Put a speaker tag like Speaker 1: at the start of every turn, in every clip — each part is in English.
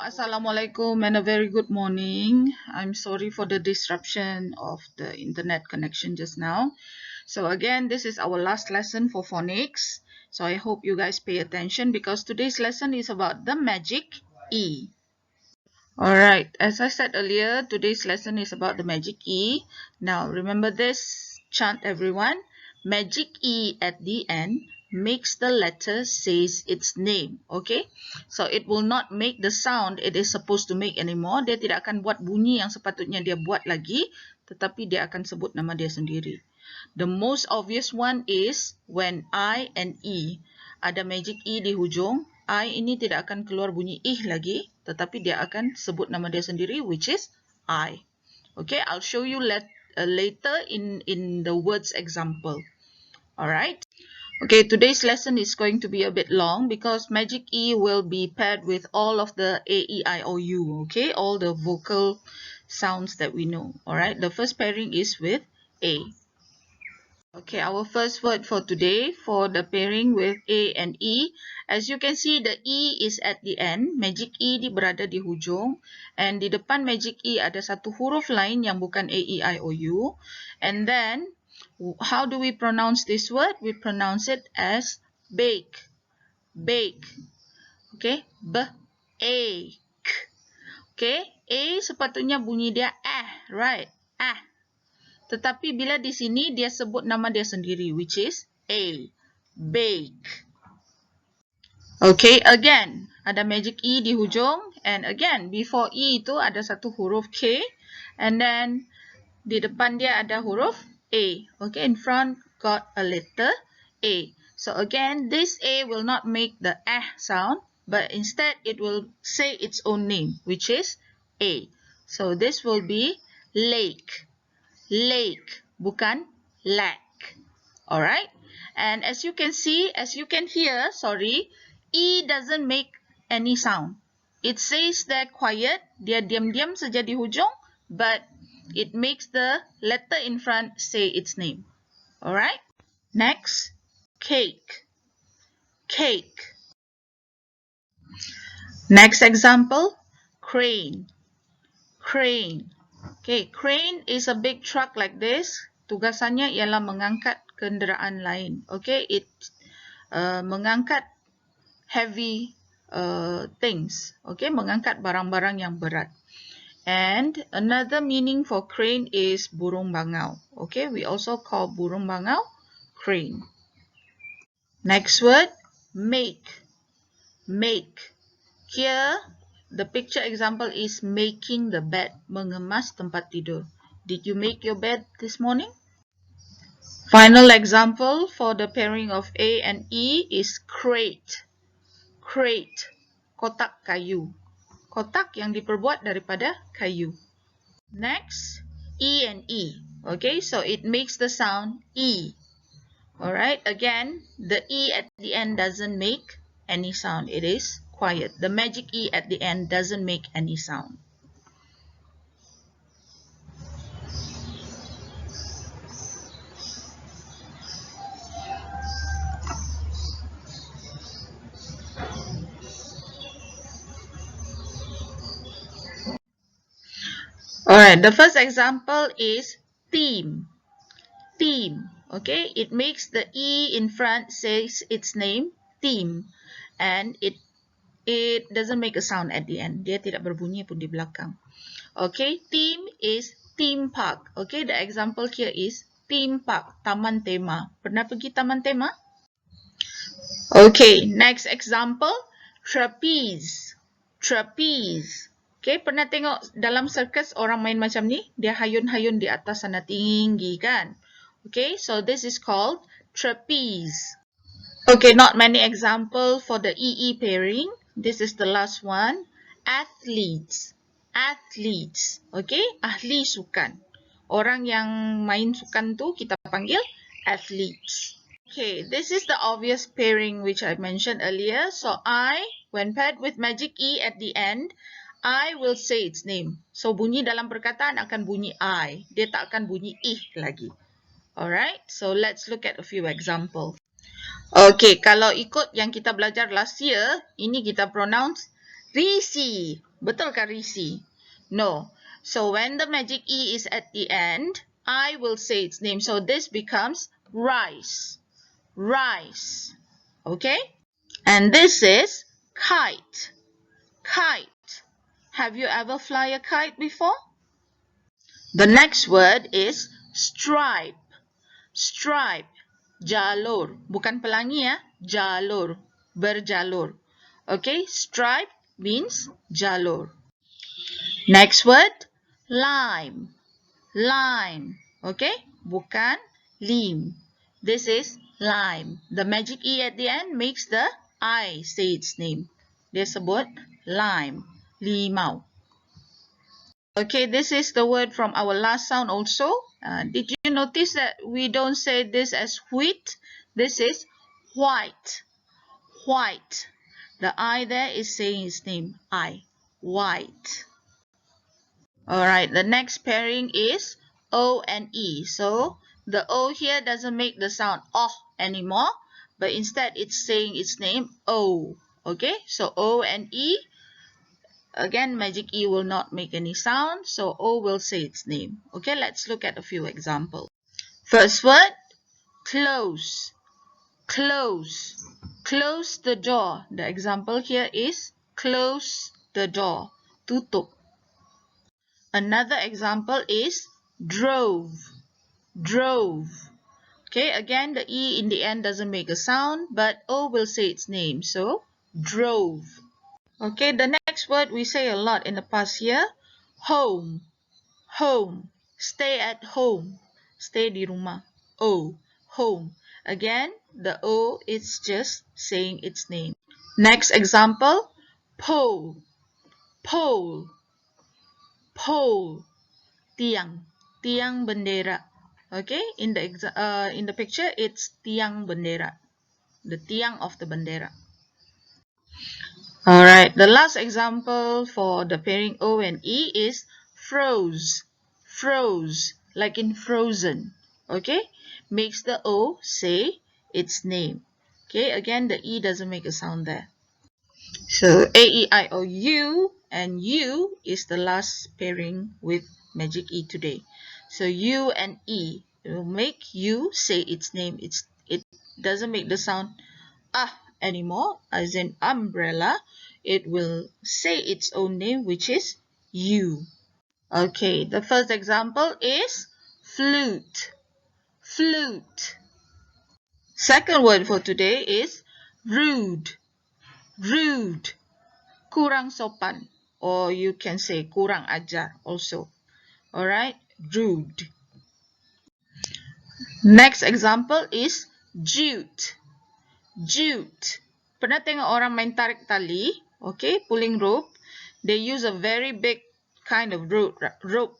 Speaker 1: Assalamualaikum and a very good morning. I'm sorry for the disruption of the internet connection just now. So again, this is our last lesson for phonics. So I hope you guys pay attention because today's lesson is about the magic E. Alright, as I said earlier, today's lesson is about the magic E. Now remember this chant everyone. Magic E at the end makes the letter says its name. Okay, so it will not make the sound it is supposed to make anymore. Dia tidak akan buat bunyi yang sepatutnya dia buat lagi, tetapi dia akan sebut nama dia sendiri. The most obvious one is when I and E. Ada magic E di hujung. I ini tidak akan keluar bunyi ih lagi, tetapi dia akan sebut nama dia sendiri, which is I. Okay, I'll show you later in the words example. Alright. Okay, today's lesson is going to be a bit long because magic E will be paired with all of the A, E, I, O, U. Okay, all the vocal sounds that we know. Alright, the first pairing is with A. Okay, our first word for today for the pairing with A and E. As you can see, the E is at the end. Magic E berada di hujung. And di depan magic E ada satu huruf lain yang bukan A, E, I, O, U. And then, how do we pronounce this word? We pronounce it as bake. Bake. Okay, B-A-K. Okay, A sepatutnya bunyi dia right? Tetapi bila di sini dia sebut nama dia sendiri, which is A, bake. Okay, again, ada magic E di hujung, and again, before E itu ada satu huruf K, and then di depan dia ada huruf A. Okay, in front got a letter A. So again, this A will not make the sound, but instead it will say its own name, which is A. So this will be lake. Lake, bukan lake. Alright? And as you can hear, E doesn't make any sound. It says that quiet, dia diam-diam saja di hujung, but it makes the letter in front say its name. Alright? Next, cake. Cake. Next example, crane. Crane. Okay, crane is a big truck like this. Tugasannya ialah mengangkat kenderaan lain. Okay, it mengangkat heavy things. Okay, mengangkat barang-barang yang berat. And another meaning for crane is burung bangau. Okay, we also call burung bangau crane. Next word, make. Make. Here, the picture example is making the bed, mengemas tempat tidur. Did you make your bed this morning? Final example for the pairing of A and E is crate. Crate, kotak kayu. Kotak yang diperbuat daripada kayu. Next, E and E. Okay, so it makes the sound E. Alright, again, the E at the end doesn't make any sound. It is quiet. The magic E at the end doesn't make any sound. Alright, the first example is theme. Theme. Okay, it makes the E in front says its name, theme. And it doesn't make a sound at the end. Dia tidak berbunyi pun di belakang. Okay, theme is theme park. Okay, the example here is theme park, taman tema. Pernah pergi taman tema? Okay, next example, trapeze. Trapeze. Okay, pernah tengok dalam circus orang main macam ni? Dia hayun-hayun di atas sana tinggi kan? Okay, so this is called trapeze. Okay, not many example for the EE pairing. This is the last one. Athletes. Athletes. Okay, ahli sukan. Orang yang main sukan tu kita panggil athletes. Okay, this is the obvious pairing which I mentioned earlier. So I, when paired with magic E at the end, I will say its name. So bunyi dalam perkataan akan bunyi I. Dia tak akan bunyi ih lagi. Alright, so let's look at a few examples. Okay, kalau ikut yang kita belajar last year, ini kita pronounce Risi. Betul kah risi? No. So when the magic E is at the end, I will say its name. So this becomes rice. Rice. Okay? And this is kite. Kite. Have you ever fly a kite before? The next word is stripe. Stripe. Jalur. Bukan pelangi ya. Jalur. Berjalur. Okay, stripe means jalur. Next word, lime. Lime. Okay, bukan lim. This is lime. The magic E at the end makes the I say its name. Dia sebut lime. Limau. Okay, this is the word from our last sound also. Did you notice that we don't say this as wheat? This is white. White. The I there is saying its name. I. White. Alright, the next pairing is O and E. So, the O here doesn't make the sound oh anymore, but instead it's saying its name O. Okay, so O and E. Again, magic E will not make any sound, so O will say its name. Okay, let's look at a few examples. First word, close. Close. Close the door. The example here is close the door. Tutup. Another example is drove. Drove. Okay, again, the E in the end doesn't make a sound, but O will say its name. So, drove. Okay, the next word we say a lot in the past year, home. Home. Stay at home. Stay di rumah. O. Home. Again, the O is just saying its name. Next example, pole. Pole. Pole. Tiang. Tiang bendera. Okay, in the picture, it's tiang bendera. The tiang of the bendera. Alright, the last example for the pairing O and E is froze. Froze, like in frozen. Okay, makes the O say its name. Okay, again, the E doesn't make a sound there. So, A, E, I, O, U, and U is the last pairing with magic E today. So, U and E will make U say its name. It doesn't make the sound anymore, as in umbrella. It will say its own name, which is U. Okay, the first example is flute. Flute. Second word for today is rude. Rude. Kurang sopan. Or you can say kurang ajar also. Alright, rude. Next example is jute. Jute. Pernah tengok orang main tarik tali? Okay, pulling rope. They use a very big kind of rope,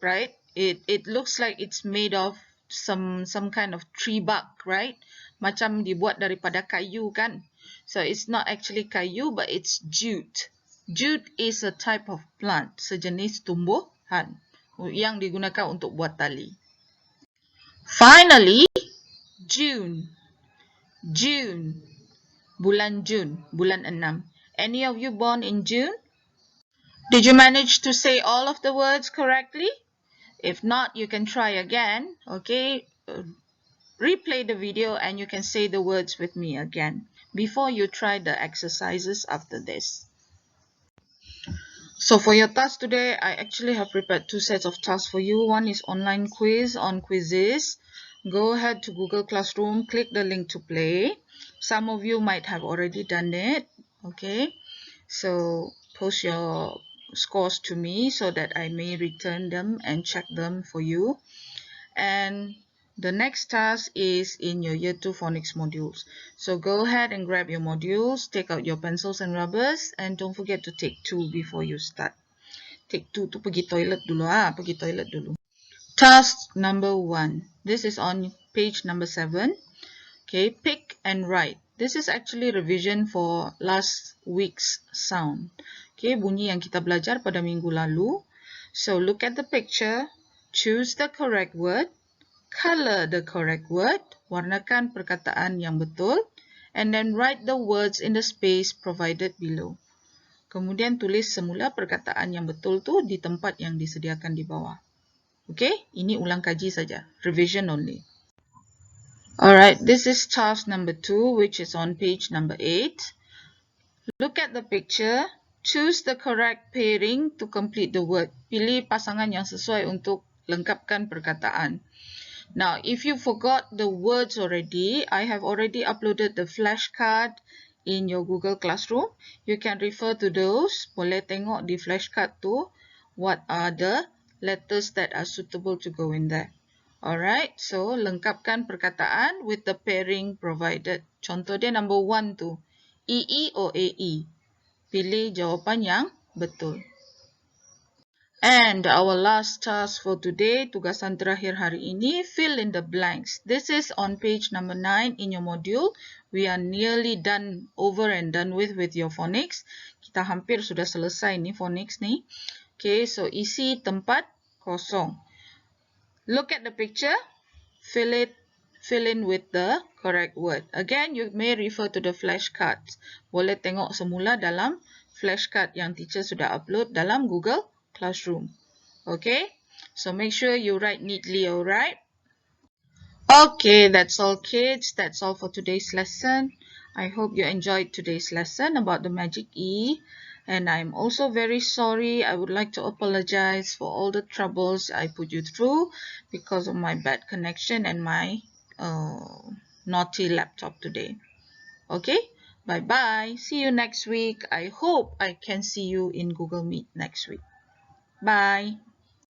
Speaker 1: right? It looks like it's made of some kind of tree bark, right? Macam dibuat daripada kayu kan? So it's not actually kayu, but it's jute. Jute is a type of plant, sejenis tumbuhan yang digunakan untuk buat tali. Finally, June. June. Bulan June, bulan 6. Any of you born in June? Did you manage to say all of the words correctly? If not, you can try again, okay? Replay the video and you can say the words with me again before you try the exercises after this. So for your task today, I actually have prepared 2 sets of tasks for you. One is online quiz on quizzes. Go ahead to Google Classroom, click the link to play. Some of you might have already done it, okay? So post your scores to me so that I may return them and check them for you. And the next task is in your Year 2 Phonics modules. So go ahead and grab your modules, take out your pencils and rubbers, and don't forget to take 2 before you start. Take 2 to pergi toilet dulu, pergi toilet dulu. Task number 1. This is on page number 7. Okay, pick and write. This is actually revision for last week's sound. Okay, bunyi yang kita belajar pada minggu lalu. So look at the picture, choose the correct word, color the correct word, warnakan perkataan yang betul, and then write the words in the space provided below. Kemudian tulis semula perkataan yang betul tu di tempat yang disediakan di bawah. Okay, ini ulang kaji saja. Revision only. Alright, this is task number 2, which is on page number 8. Look at the picture. Choose the correct pairing to complete the word. Pilih pasangan yang sesuai untuk lengkapkan perkataan. Now, if you forgot the words already, I have already uploaded the flashcard in your Google Classroom. You can refer to those. Boleh tengok di flashcard tu what are the letters that are suitable to go in there. Alright, so lengkapkan perkataan with the pairing provided. Contoh dia number 1 tu, EE or AE. Pilih jawapan yang betul. And our last task for today, tugasan terakhir hari ini, fill in the blanks. This is on page number 9 in your module. We are nearly done, over and done with your phonics. Kita hampir sudah selesai ni phonics ni. Okay, so isi tempat kosong. Look at the picture, fill in with the correct word. Again, you may refer to the flashcards. Boleh tengok semula dalam flashcard yang teacher sudah upload dalam Google Classroom. Okay, so make sure you write neatly, alright? Okay, that's all kids. That's all for today's lesson. I hope you enjoyed today's lesson about the magic E. And I'm also very sorry. I would like to apologize for all the troubles I put you through because of my bad connection and my naughty laptop today. Okay, bye-bye. See you next week. I hope I can see you in Google Meet next week. Bye.